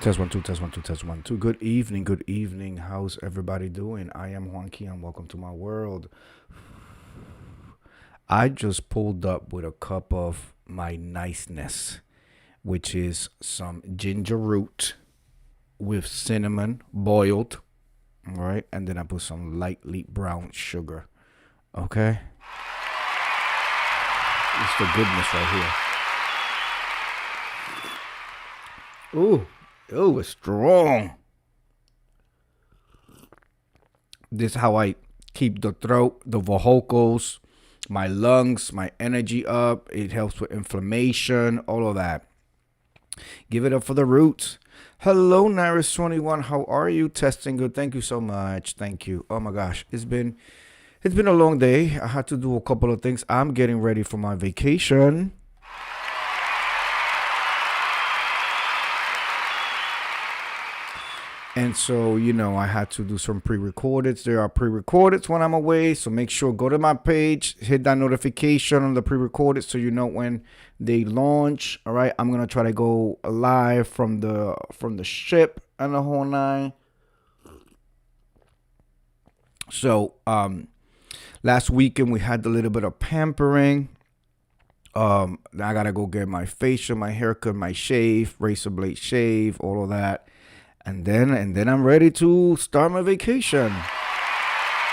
test one, two, test one, two, test one, two. Good evening, good evening. How's everybody doing? I am Juan Kian. Welcome to my world. I just pulled up with a cup of my niceness, which is some ginger root with cinnamon boiled, all right? And then I put some lightly brown sugar, okay? It's the goodness right here. Ooh, it's strong. This is how I keep the throat, the vocals, my lungs, my energy up. It helps with inflammation, all of that. Give it up for the roots. Hello, Naris21. How are you? Testing good. Thank you so much. Thank you. Oh my gosh, it's been a long day. I had to do a couple of things. I'm getting ready for my vacation. And so, I had to do some pre-recordeds. There are pre-recordeds when I'm away. So make sure, go to my page, hit that notification on the pre-recorded so you know when they launch. All right. I'm going to try to go live from the ship and the whole nine. So, last weekend we had a little bit of pampering. I got to go get my facial, my haircut, my shave, razor blade shave, all of that. And then I'm ready to start my vacation.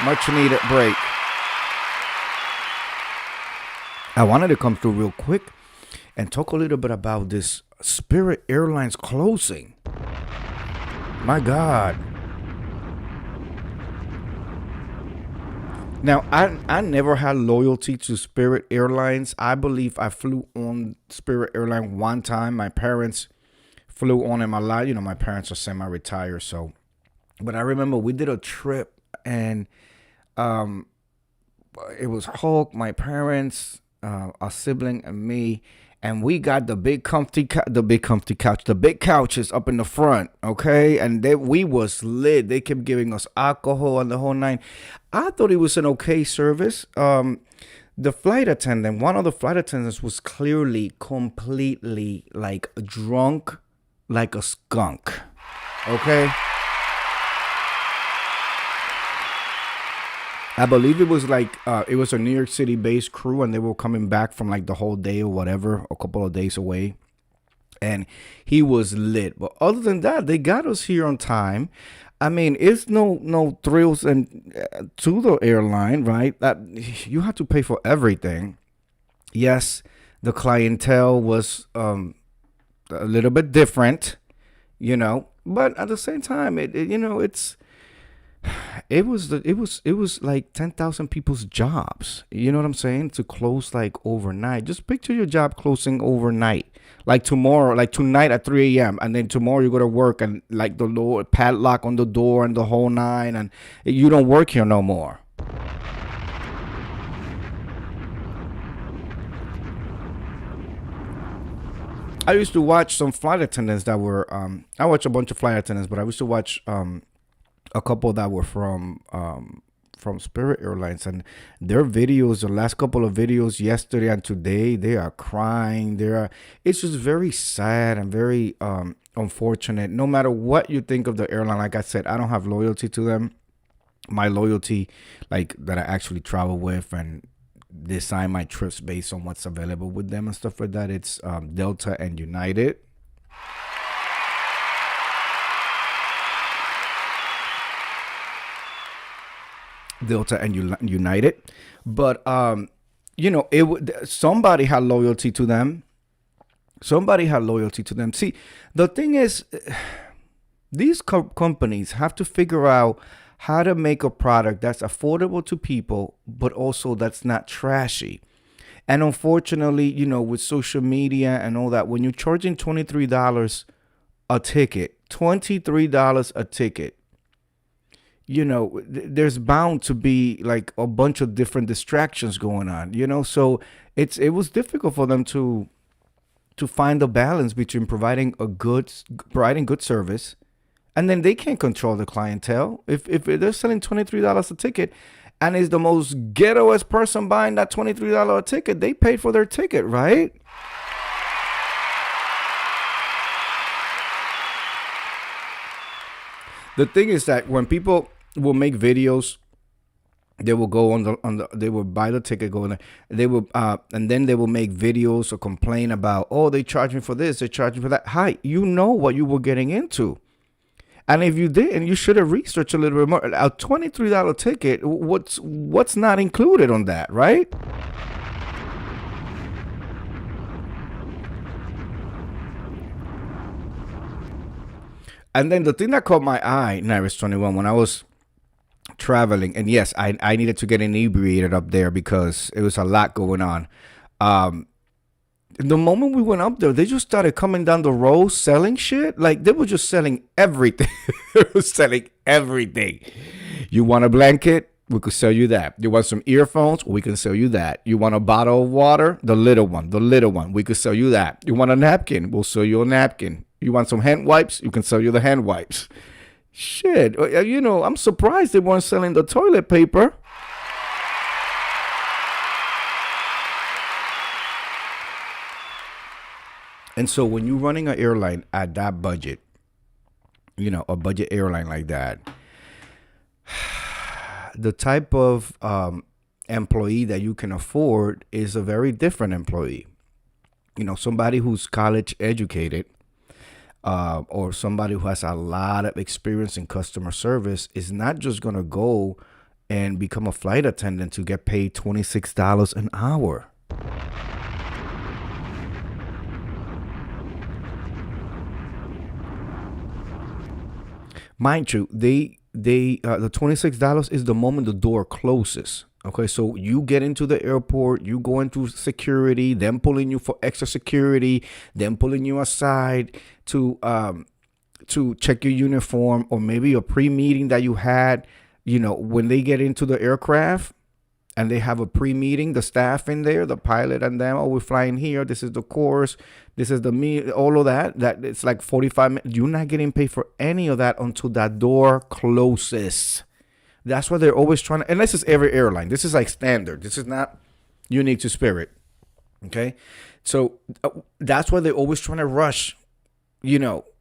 Much needed break. I wanted to come through real quick and talk a little bit about this Spirit Airlines closing. My God. Now, I never had loyalty to Spirit Airlines. I believe I flew on Spirit Airline one time. My parents flew on in my life. My parents are semi-retired, so. But I remember we did a trip, and it was Hulk, my parents, a sibling, and me, and we got the big couches up in the front, okay? And we was lit. They kept giving us alcohol and the whole nine. I thought it was an okay service. The flight attendant, one of the flight attendants was clearly completely like drunk, like a skunk, okay? I believe it was like, it was a New York City based crew, and they were coming back from like the whole day or whatever, a couple of days away. And he was lit. But other than that, they got us here on time. I mean, it's no thrills and to the airline, right? That you have to pay for everything. Yes, the clientele was a little bit different, but at the same time, it was like 10,000 people's jobs. You know what I'm saying? To close like overnight. Just picture your job closing overnight, like tomorrow, like tonight at 3 a.m. and then tomorrow you go to work and like the Lord padlock on the door and the whole nine, and you don't work here no more. I used to watch some flight attendants that were, I watch a bunch of flight attendants, but I used to watch a couple that were from Spirit Airlines, and their videos, the last couple of videos yesterday and today, they are crying. It's just very sad and very unfortunate. No matter what you think of the airline, like I said, I don't have loyalty to them. My loyalty, like that I actually travel with and design my trips based on what's available with them and stuff like that, it's Delta and United. Delta and United. But somebody had loyalty to them. See, the thing is, these companies have to figure out how to make a product that's affordable to people, but also that's not trashy. And unfortunately, with social media and all that, when you're charging $23 a ticket, there's bound to be like a bunch of different distractions going on, so it was difficult for them to find the balance between providing good service, and then they can't control the clientele. If they're selling $23 a ticket and is the most ghettoest person buying that $23 a ticket, they paid for their ticket, right? The thing is that when people will make videos, they will go they will buy the ticket, go in there, they will and then they will make videos or complain about, oh, they charge me for this, they charge me for that. Hi, you know what you were getting into. And if you didn't, you should have researched a little bit more. A $23 ticket, what's not included on that, right? And then the thing that caught my eye, Naris 21, when I was traveling, and yes, I needed to get inebriated up there because it was a lot going on. Um, the moment we went up there, they just started coming down the road selling shit. Like they were just selling everything. They were selling everything. You want a blanket? We could sell you that. You want some earphones? We can sell you that. You want a bottle of water? The little one. We could sell you that. You want a napkin? We'll sell you a napkin. You want some hand wipes? You can sell you the hand wipes. Shit, I'm surprised they weren't selling the toilet paper. And so when you're running an airline at that budget, a budget airline like that, the type of employee that you can afford is a very different employee. Somebody who's college educated, or somebody who has a lot of experience in customer service is not just going to go and become a flight attendant to get paid $26 an hour. Mind you, the $26 is the moment the door closes. Okay, so you get into the airport, you go into security, them pulling you for extra security, them pulling you aside to check your uniform, or maybe a pre-meeting that you had. When they get into the aircraft and they have a pre-meeting, the staff in there, the pilot and them, oh, we're flying here, this is the course, this is the meet, all of that it's like 45 minutes. You're not getting paid for any of that until that door closes. That's why they're always trying to, and this is every airline. This is like standard. This is not unique to Spirit. Okay. So that's why they're always trying to rush,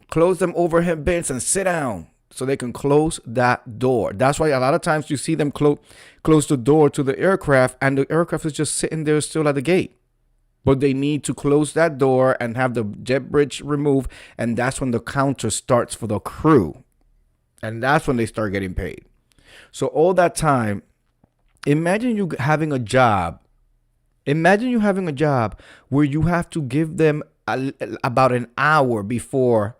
close them overhead bins and sit down so they can close that door. That's why a lot of times you see them close the door to the aircraft and the aircraft is just sitting there still at the gate. But they need to close that door and have the jet bridge removed. And that's when the counter starts for the crew. And that's when they start getting paid. So all that time, imagine you having a job. Imagine you having a job where you have to give them about an hour before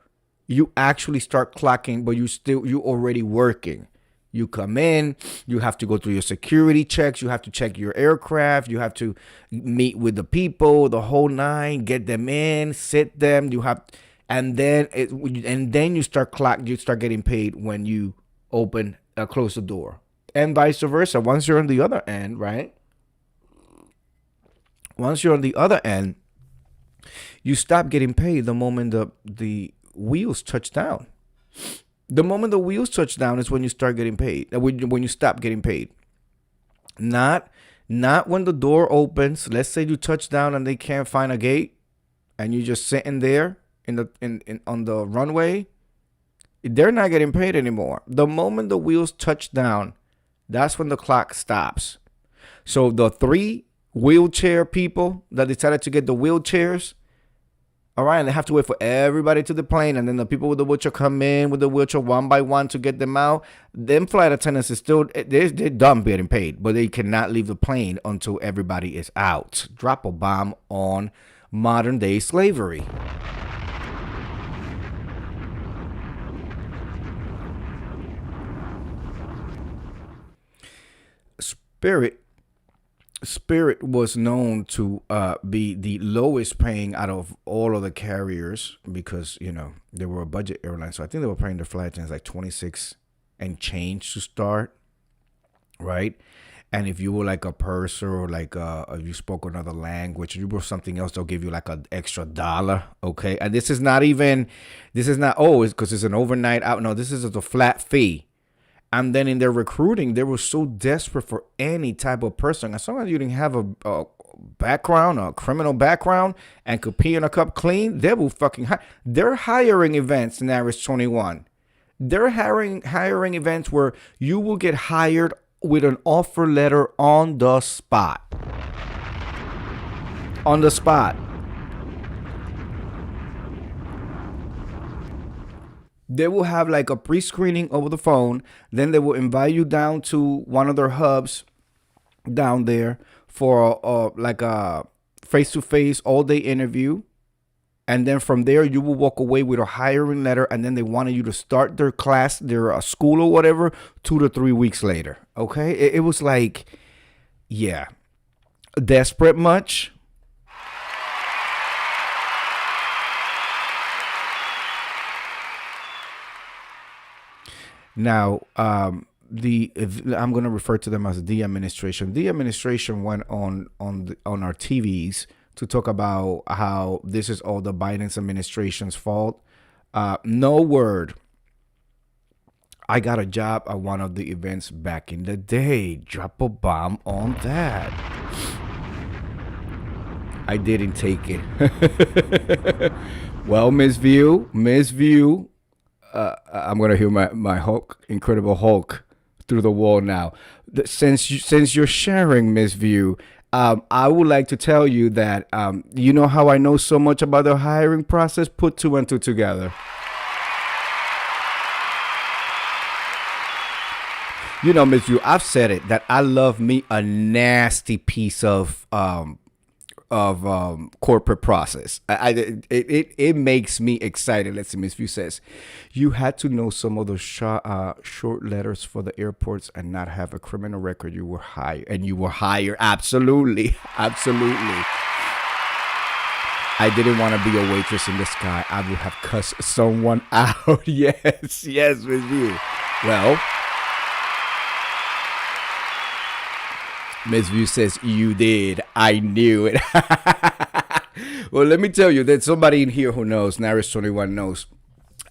you actually start clocking, but you already working. You come in, you have to go through your security checks, you have to check your aircraft, you have to meet with the people, the whole nine, get them in, sit them, and then you start getting paid when you close the door, and vice versa. Once you're on the other end, right? Once you're on the other end, you stop getting paid the moment the wheels touch down. The moment the wheels touch down is when you start getting paid. When you stop getting paid. Not when the door opens. Let's say you touch down and they can't find a gate, and you're just sitting there on the runway. They're not getting paid anymore. The moment the wheels touch down, that's when the clock stops. So the 3 wheelchair people that decided to get the wheelchairs, all right, and they have to wait for everybody to the plane, and then the people with the wheelchair come in with the wheelchair one by one to get them out. Them flight attendants is still, they're done getting paid, but they cannot leave the plane until everybody is out. Drop a bomb on modern day slavery. Spirit was known to be the lowest paying out of all of the carriers because, they were a budget airline. So I think they were paying the flight attendants like 26 and change to start, right? And if you were like a purser or like if you spoke another language, you were something else, they'll give you like an extra $1, okay? And this is not, it's because it's an overnight out. No, this is a flat fee. And then in their recruiting, they were so desperate for any type of person. As long as you didn't have a background, a criminal background, and could pee in a cup clean, they will fucking hire. They're hiring events in Aris 21. They're hiring events where you will get hired with an offer letter on the spot. On the spot. They will have like a pre-screening over the phone. Then they will invite you down to one of their hubs down there for like a face-to-face all-day interview. And then from there, you will walk away with a hiring letter. And then they wanted you to start their class, their school or whatever, 2 to 3 weeks later. Okay. It was like, yeah, desperate much. Now, I'm going to refer to them as the administration. The administration went on our TVs to talk about how this is all the Biden's administration's fault. No word. I got a job at one of the events back in the day. Drop a bomb on that. I didn't take it. Well, Miss View, I'm gonna hear my Hulk, Incredible Hulk, through the wall now. Since you're sharing, Miss View, I would like to tell you that you know how I know so much about the hiring process. Put two and two together. You know, Miss View, I've said it that I love me a nasty piece of corporate process. It makes me excited. Let's see, Miss View says, you had to know some of those short letters for the airports and not have a criminal record. You were hired, and you were hired. Absolutely, absolutely. I didn't want to be a waitress in the sky. I would have cussed someone out. Yes, yes, Miss View. Well, Miss View says, you did. I knew it. Well, let me tell you, there's somebody in here who knows. Naris 21 knows.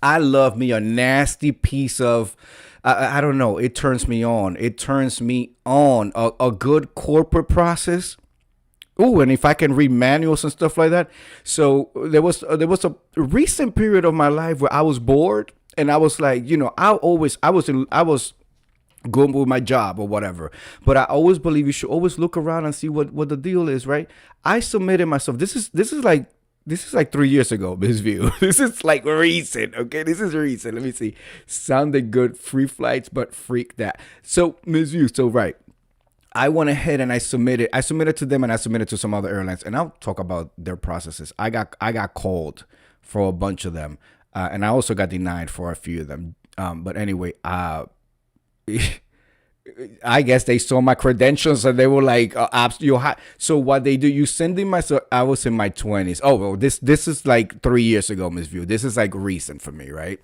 I love me a nasty piece of, I don't know. It turns me on. It turns me on. A good corporate process. Oh, and if I can read manuals and stuff like that. So there was a recent period of my life where I was bored, and I was like, you know, I was going with my job or whatever. But I always believe you should always look around and see what the deal is, right? I submitted myself. This is like 3 years ago, Miss View. This is like recent, okay? This is recent. Let me see. Sounded good. Free flights, but freak that. So, Miss View, so right. I went ahead and I submitted to them, and I submitted to some other airlines, and I'll talk about their processes. I got called for a bunch of them, and I also got denied for a few of them. But anyway, I guess they saw my credentials and they were like, so what they do, you send in I was in my 20s. Oh, well, this is like 3 years ago, Miss View. This is like recent for me, right?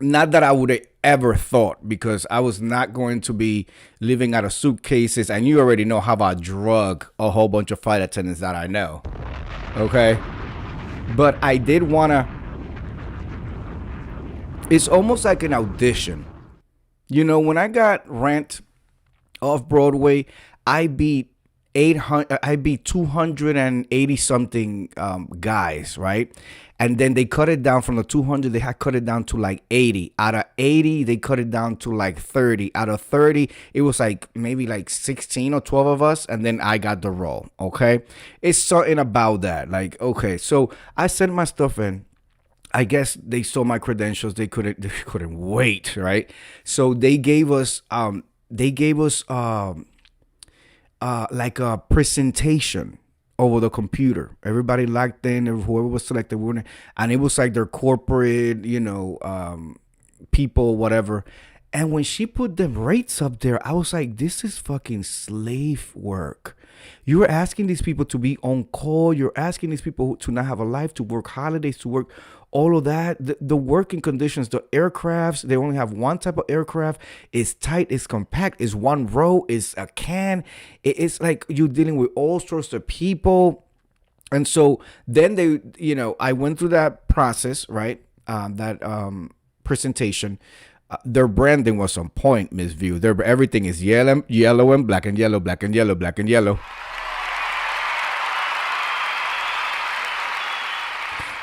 Not that I would have ever thought, because I was not going to be living out of suitcases. And you already know how I drug a whole bunch of flight attendants that I know. Okay? But I did want to, it's almost like an audition. You know, when I got Rent off Broadway, I beat 280 something guys, right? And then they cut it down from the 200. They had cut it down to like 80. Out of 80, they cut it down to like 30. Out of 30, it was like maybe like 16 or 12 of us, and then I got the role. Okay, it's something about that. Like, okay, so I sent my stuff in. I guess they saw my credentials. They couldn't wait, right? So they gave us like a presentation over the computer. Everybody logged in, whoever was selected, and it was like their corporate, people, whatever. And when she put them rates up there, I was like, this is fucking slave work. You're asking these people to be on call. You're asking these people to not have a life, to work holidays, to work all of that. The working conditions, the aircrafts, they only have one type of aircraft. It's tight, it's compact, it's one row, it's a can. It's like you're dealing with all sorts of people. And so then they, I went through that process, right? That presentation. Their branding was on point, Miss View. Everything is yellow and black and yellow, black and yellow, black and yellow.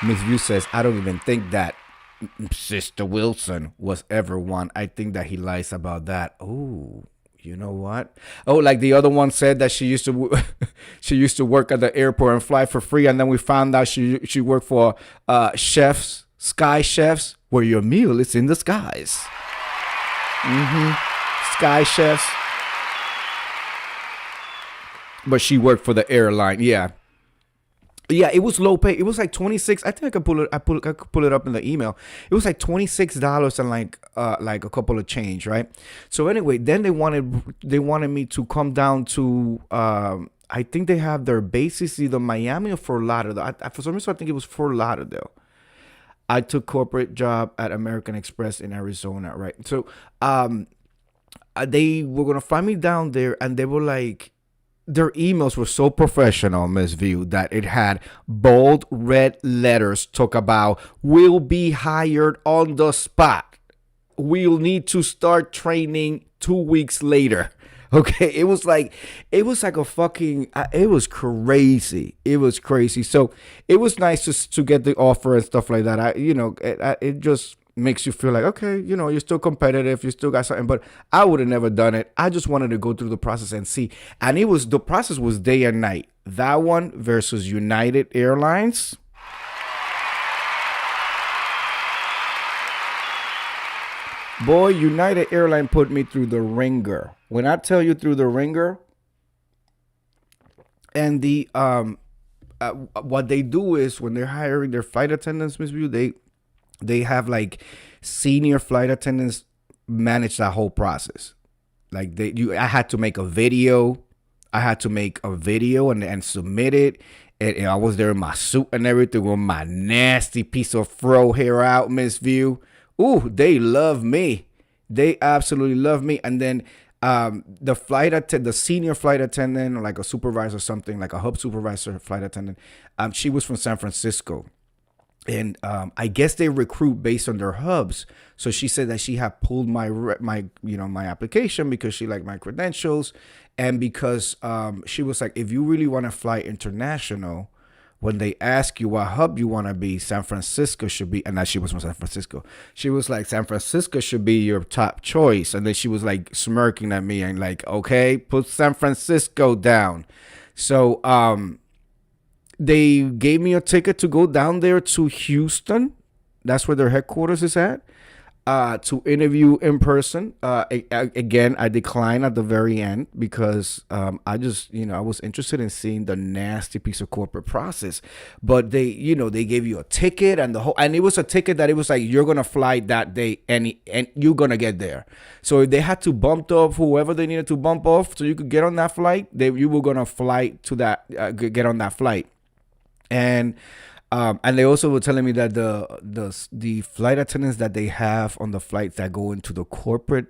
Miss View says, I don't even think that Sister Wilson was ever one. I think that he lies about that. Oh, you know what? Oh, like the other one said that she used to she used to work at the airport and fly for free, and then we found out she worked for chefs, sky chefs, where your meal is in the skies. Sky chefs, but she worked for the airline. Yeah, yeah, it was low pay. It was like 26. I think I could pull it. I could pull it up in the email. It was like $26 and like a couple of change, right? So anyway, then they wanted me to come down to I think they have their bases either Miami or Fort Lauderdale. For some reason, I think it was Fort Lauderdale. I took corporate job at American Express in Arizona, right? So they were gonna fly me down there, and they were like, their emails were so professional, Miss View, that it had bold red letters talk about will be hired on the spot. We'll need to start training 2 weeks later. Okay, it was like a fucking it was crazy. It was crazy. So it was nice to get the offer and stuff like that. It just makes you feel like, okay, you're still competitive, you still got something. But I would have never done it. I just wanted to go through the process and see. And the process was day and night. That one versus United Airlines. Boy, United Airline put me through the ringer. When I tell you through the ringer, and what they do is when they're hiring their flight attendants, Miss View, they have like senior flight attendants manage that whole process. Like I had to make a video. I had to make a video and submit it. And I was there in my suit and everything with my nasty piece of fro hair out, Miss View. Ooh, they love me. They absolutely love me. And then the senior flight attendant, or like a supervisor or something, like a hub supervisor, flight attendant, she was from San Francisco. And I guess they recruit based on their hubs. So she said that she had pulled my application because she liked my credentials, and because she was like, if you really want to fly international, when they ask you what hub you want to be, San Francisco should be. And now she was from San Francisco. She was like, San Francisco should be your top choice. And then she was like smirking at me and like, okay, put San Francisco down. So they gave me a ticket to go down there to Houston. That's where their headquarters is at, to interview in person. Again, I declined at the very end because I just, I was interested in seeing the nasty piece of corporate process. But they gave you a ticket and and it was a ticket that it was like, you're going to fly that day and you're going to get there. So if they had to bump up whoever they needed to bump off so you could get on that flight, you were going to fly to that, get on that flight. And they also were telling me that the flight attendants that they have on the flights that go into the corporate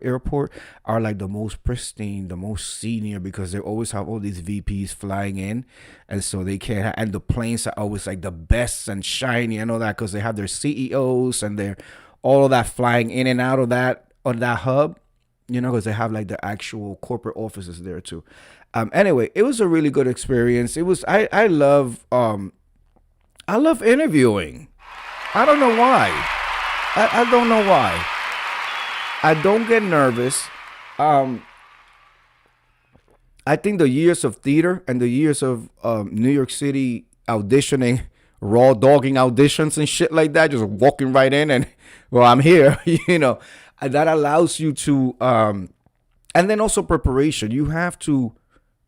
airport are like the most pristine, the most senior, because they always have all these VPs flying in, and so they can't. And the planes are always like the best and shiny and all that because they have their CEOs and their all of that flying in and out of that hub, because they have like the actual corporate offices there too. Anyway, it was a really good experience. It was I love interviewing. I don't know why. I don't know why. I don't get nervous. I think the years of theater and the years of New York City auditioning, raw dogging auditions and shit like that, just walking right in and, well, I'm here, that allows you to, and then also preparation. You have to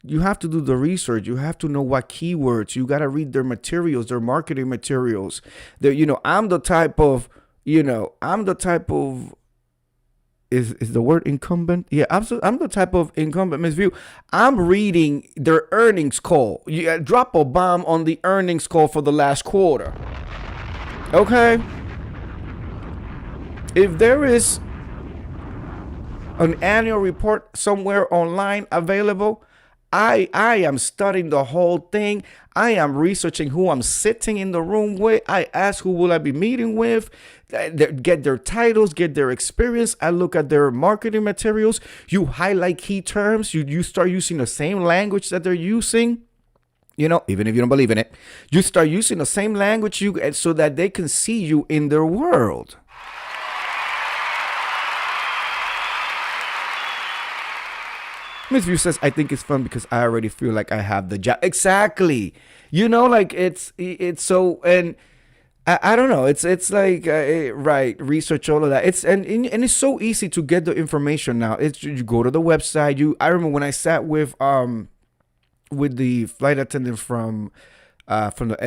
do the research. You have to know what keywords. You got to read their materials, their marketing materials. I'm the type of, is the word incumbent? Yeah, I'm the type of incumbent, Ms. View. I'm reading their earnings call. You drop a bomb on the earnings call for the last quarter. Okay? If there is an annual report somewhere online available, I am studying the whole thing. I am researching who I'm sitting in the room with. I ask who will I be meeting with, get their titles, get their experience. I look at their marketing materials. You highlight key terms. You start using the same language that they're using. Even if you don't believe in it, you start using the same language so that they can see you in their world. Miss View says, I think it's fun because I already feel like I have the job. Exactly. Like it's so, and I don't know. It's like right, research all of that. And it's so easy to get the information now. It's you go to the website. I remember when I sat with the flight attendant from the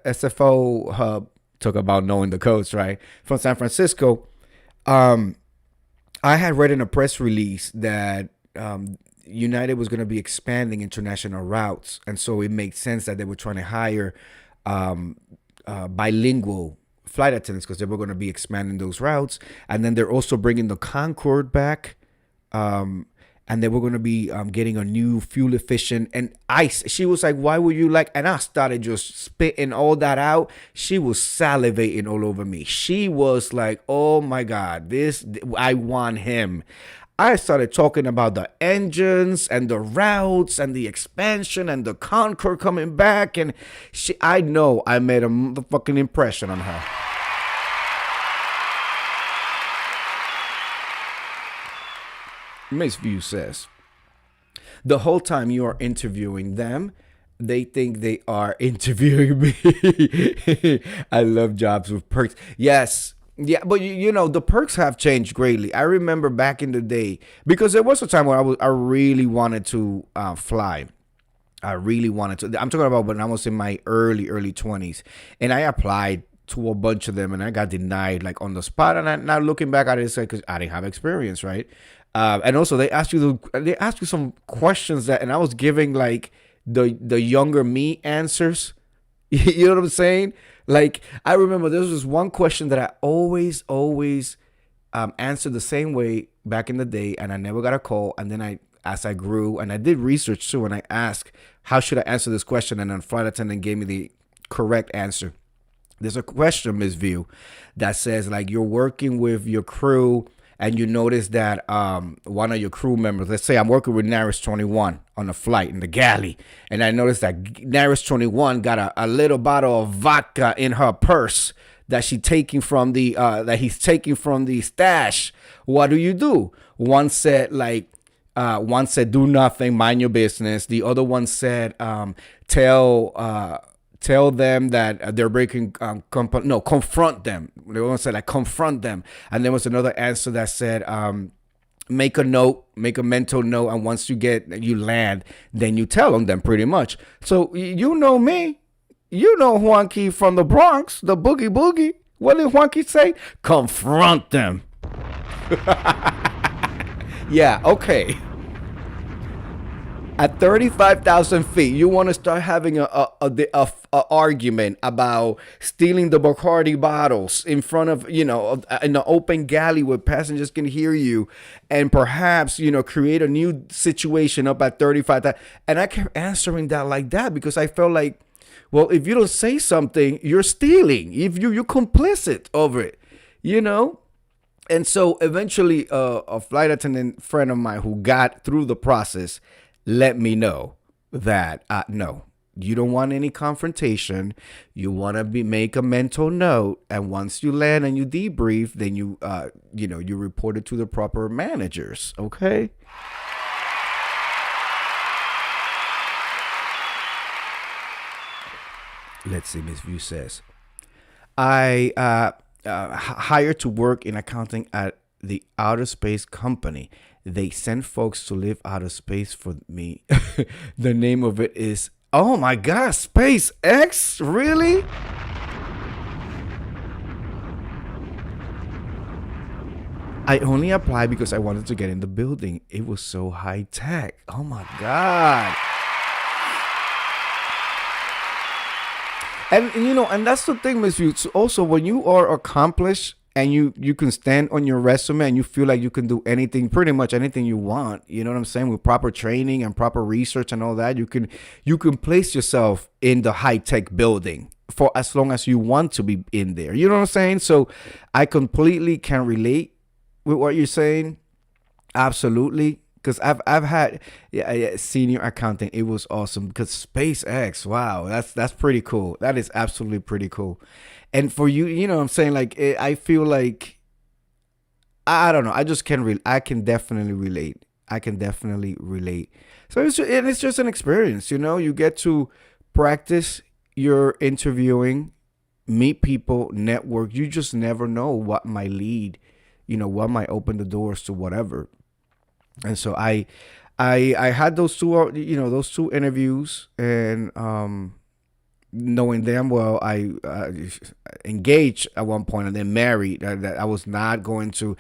SFO hub, talk about knowing the codes, right, from San Francisco. I had read in a press release that United was going to be expanding international routes, and so it made sense that they were trying to hire bilingual flight attendants because they were going to be expanding those routes, and then they're also bringing the Concorde back, and they were going to be getting a new fuel efficient and ice. She was like, "Why would you like?" And I started just spitting all that out. She was salivating all over me. She was like, "Oh my God, I want him." I started talking about the engines and the routes and the expansion and the Concorde coming back. And I know I made a motherfucking impression on her. Miss View says, the whole time you are interviewing them, they think they are interviewing me. I love jobs with perks. Yes. Yeah, but the perks have changed greatly. I remember back in the day, because there was a time where I really wanted to fly. I really wanted to. I'm talking about when I was in my early 20s, and I applied to a bunch of them, and I got denied like on the spot. And now looking back at it, it's like because I didn't have experience, right? And also they asked you some questions and I was giving like the younger me answers. You know what I'm saying? Like, I remember there was this one question that I always answered the same way back in the day, and I never got a call. And then as I grew, and I did research too, and I asked, how should I answer this question? And then flight attendant gave me the correct answer. There's a question, Ms. View, that says, like, you're working with your crew, and you notice that one of your crew members, let's say I'm working with Naris 21 on a flight in the galley, and I noticed that Naris 21 got a little bottle of vodka in her purse that he's taking from the stash. What do? One said do nothing, mind your business. The other one said tell them that they're breaking, confront them. They one said, like, confront them. And there was another answer that said, make a mental note. And once you land, then you tell them pretty much. So you know me, Juanqui from the Bronx, the boogie boogie. What did Juanqui say? Confront them. Yeah, okay. At 35,000 feet, you want to start having a argument about stealing the Bacardi bottles in front of, in the open galley where passengers can hear you, and perhaps, create a new situation up at 35,000. And I kept answering that like that because I felt like, well, if you don't say something, you're stealing. If you're complicit over it, And so eventually a flight attendant friend of mine who got through the process let me know that no, you don't want any confrontation. You want to make a mental note, and once you land and you debrief, then you report it to the proper managers. Okay. Let's see. Miss View says, I hired to work in accounting at the outer space company. They send folks to live out of space for me. The name of it is, oh my God, SpaceX? Really? I only applied because I wanted to get in the building. It was so high tech. Oh my God. And and that's the thing, Miss View. Also, when you are accomplished, and you can stand on your resume and you feel like you can do pretty much anything you want. You know what I'm saying? With proper training and proper research and all that, you can place yourself in the high-tech building for as long as you want to be in there. You know what I'm saying? So I completely can relate with what you're saying. Absolutely. Because I've had, yeah, senior accounting. It was awesome because SpaceX. Wow, that's pretty cool. That is absolutely pretty cool. And for you, you know, what I'm saying, like I feel like I don't know. I just can I can definitely relate. I can definitely relate. So and it's just an experience. You know, you get to practice your interviewing, meet people, network. You just never know what might lead. You know, what might open the doors to whatever. And so I had those two, you know, those two interviews, and knowing damn well I engaged at one point and then married. That I was not going to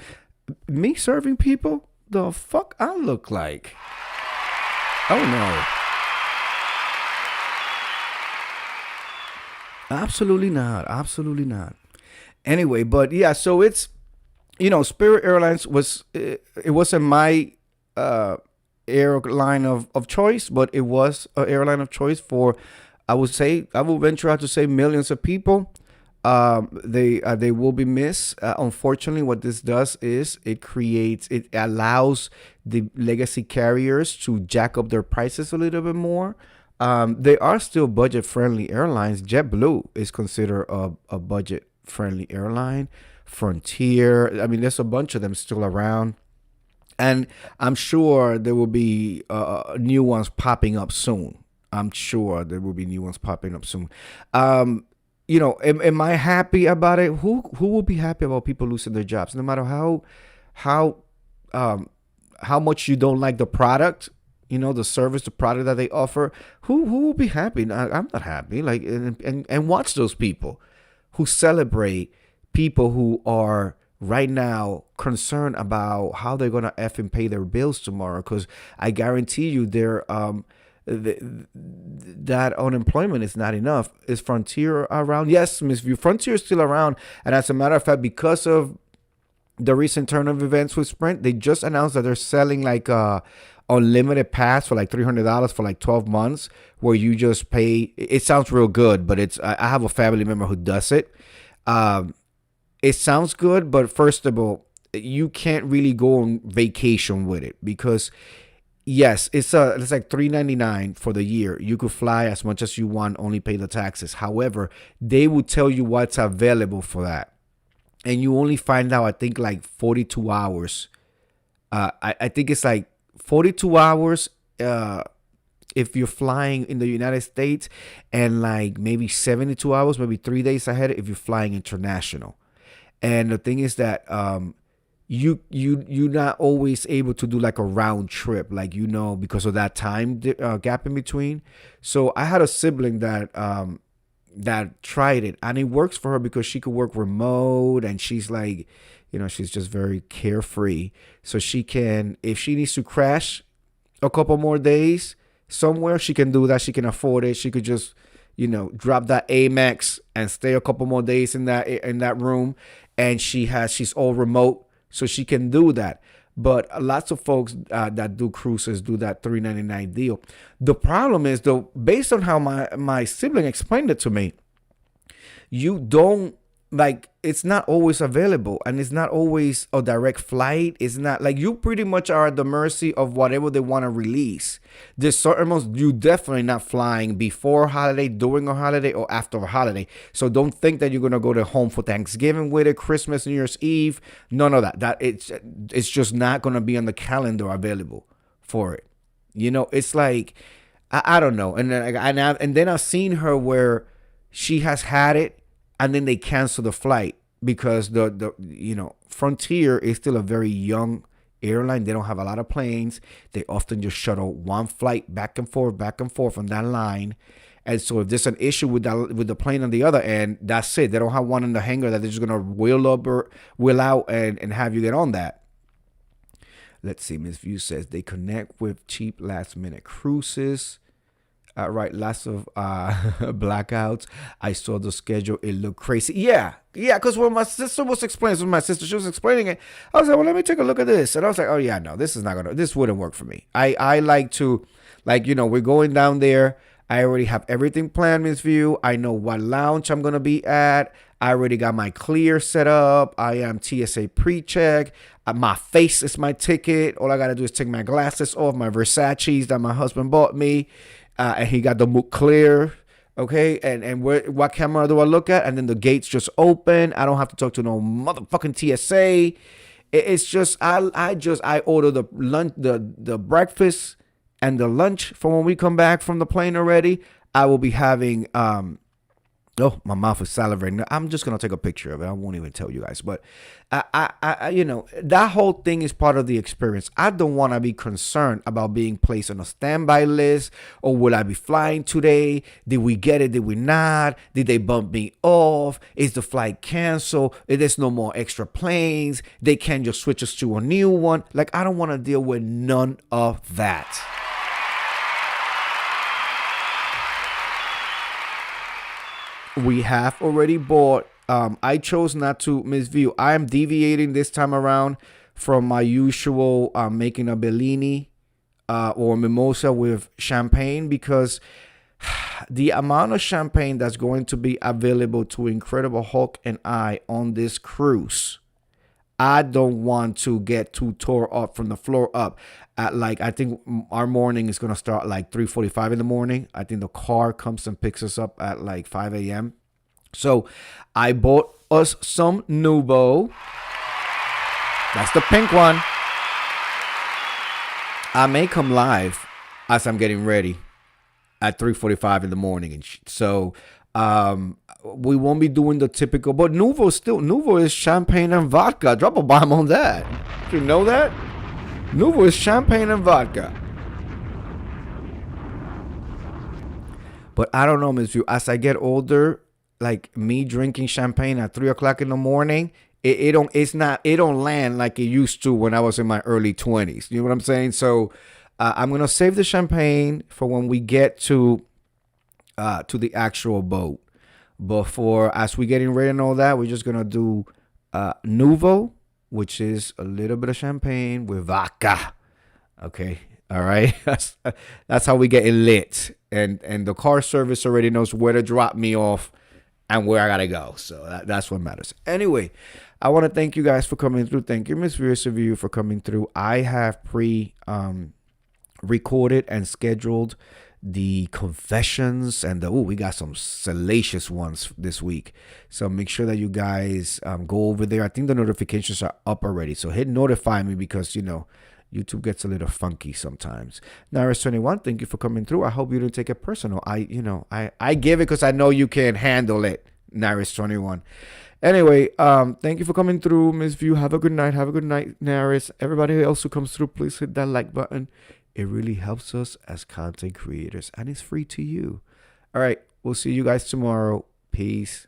me serving people. The fuck I look like? Oh no, absolutely not, absolutely not. Anyway, but yeah, so it's, you know, Spirit Airlines was it wasn't my uh airline of choice, but it was an airline of choice for, I would say, I will venture out to say, millions of people. They will be missed. Unfortunately, what this does is it allows the legacy carriers to jack up their prices a little bit more. They are still budget friendly airlines. JetBlue is considered a budget friendly airline. Frontier. I mean, there's a bunch of them still around, and I'm sure there will be new ones popping up soon. I'm sure there will be new ones popping up soon. Um, you know, am I happy about it? Who will be happy about people losing their jobs, no matter how um, how much you don't like the product, you know, the service, the product that they offer. Who will be happy? I'm not happy. Like, and watch those people who celebrate people who are right now concerned about how they're gonna effing pay their bills tomorrow. Because I guarantee you, that unemployment is not enough. Is Frontier around? Yes, Miss View. Frontier is still around, and as a matter of fact, because of the recent turn of events with Sprint, they just announced that they're selling like a unlimited pass for like $300 for like 12 months, where you just pay. It sounds real good, but it's I have a family member who does it. Um, it sounds good, but first of all, you can't really go on vacation with it because yes, it's like $3.99 for the year. You could fly as much as you want, only pay the taxes. However, they will tell you what's available for that, and you only find out, I think, like 42 hours. I think it's like 42 hours if you're flying in the United States, and like maybe 72 hours, maybe 3 days ahead if you're flying international. And the thing is that you're not always able to do like a round trip, like, you know, because of that time gap in between. So I had a sibling that tried it, and it works for her because she could work remote, and she's like, you know, she's just very carefree. So she can, if she needs to crash a couple more days somewhere, she can do that. She can afford it. She could just, you know, drop that Amex and stay a couple more days in that room, and she's all remote, so she can do that. But lots of folks that do cruises do that $3.99 deal. The problem is, though, based on how my sibling explained it to me, you don't, like, it's not always available, and it's not always a direct flight. It's not like, you pretty much are at the mercy of whatever they want to release. There's certain months you definitely not flying before a holiday, during a holiday, or after a holiday. So don't think that you're gonna go to home for Thanksgiving with it, Christmas, New Year's Eve. None of that. It's just not gonna be on the calendar available for it. You know, it's like, I don't know. And then I've seen her where she has had it, and then they cancel the flight because the you know, Frontier is still a very young airline. They don't have a lot of planes. They often just shuttle one flight back and forth on that line. And so if there's an issue with the plane on the other end, that's it. They don't have one in the hangar that they're just gonna wheel out and have you get on that. Let's see. Miss View says they connect with cheap last minute cruises. Right, lots of blackouts. I saw the schedule. It looked crazy. Yeah. Because when my sister was explaining, she was explaining it. I was like, well, let me take a look at this. And I was like, oh yeah, no, this wouldn't work for me. I like to, like, you know, we're going down there. I already have everything planned, Miss View. I know what lounge I'm gonna be at. I already got my clear set up. I am TSA pre-check. My face is my ticket. All I gotta do is take my glasses off, my Versace's that my husband bought me, and he got the book clear. Okay, and what camera do I look at? And then the gates just open. I don't have to talk to no motherfucking TSA. It's just I order the lunch, the breakfast and the lunch for when we come back from the plane already. I will be having oh, my mouth is salivating. I'm just gonna take a picture of it. I won't even tell you guys. But you know, that whole thing is part of the experience. I don't want to be concerned about being placed on a standby list, or will I be flying today? Did we get it? Did we not? Did they bump me off? Is the flight canceled? There's no more extra planes. They can't just switch us to a new one. Like, I don't want to deal with none of that. We have already bought. I chose not to, Miss View. I am deviating this time around from my usual making a Bellini or mimosa with champagne, because the amount of champagne that's going to be available to Incredible Hulk and I on this cruise, I don't want to get too tore up from the floor up. At like, I think our morning is going to start like 3:45 in the morning. I think the car comes and picks us up at like 5 a.m. So I bought us some Nuvo. That's the pink one. I may come live as I'm getting ready at 3:45 in the morning. And so we won't be doing the typical, but Nuvo is champagne and vodka. Drop a bomb on that. You know that? Nuvo is champagne and vodka. But I don't know, Miss View. As I get older, like me drinking champagne at 3 o'clock in the morning, it don't land like it used to when I was in my early 20s. You know what I'm saying? So I'm gonna save the champagne for when we get to the actual boat. But as we getting ready and all that, we're just gonna do Nuvo, which is a little bit of champagne with vodka. Okay, all right. That's how we get it lit, and the car service already knows where to drop me off and where I gotta go. So that's what matters. Anyway, I want to thank you guys for coming through. Thank you, Miss View, for coming through. I have recorded and scheduled the confessions, and we got some salacious ones this week. So make sure that you guys go over there. I think the notifications are up already, so hit notify me, because YouTube gets a little funky sometimes. Naris21, thank you for coming through. I hope you didn't take it personal. I give it because I know you can handle it, Naris21. Anyway, thank you for coming through, Miss View. Have a good night. Have a good night, Naris. Everybody else who comes through, please hit that like button. It really helps us as content creators, and it's free to you. All right, we'll see you guys tomorrow. Peace.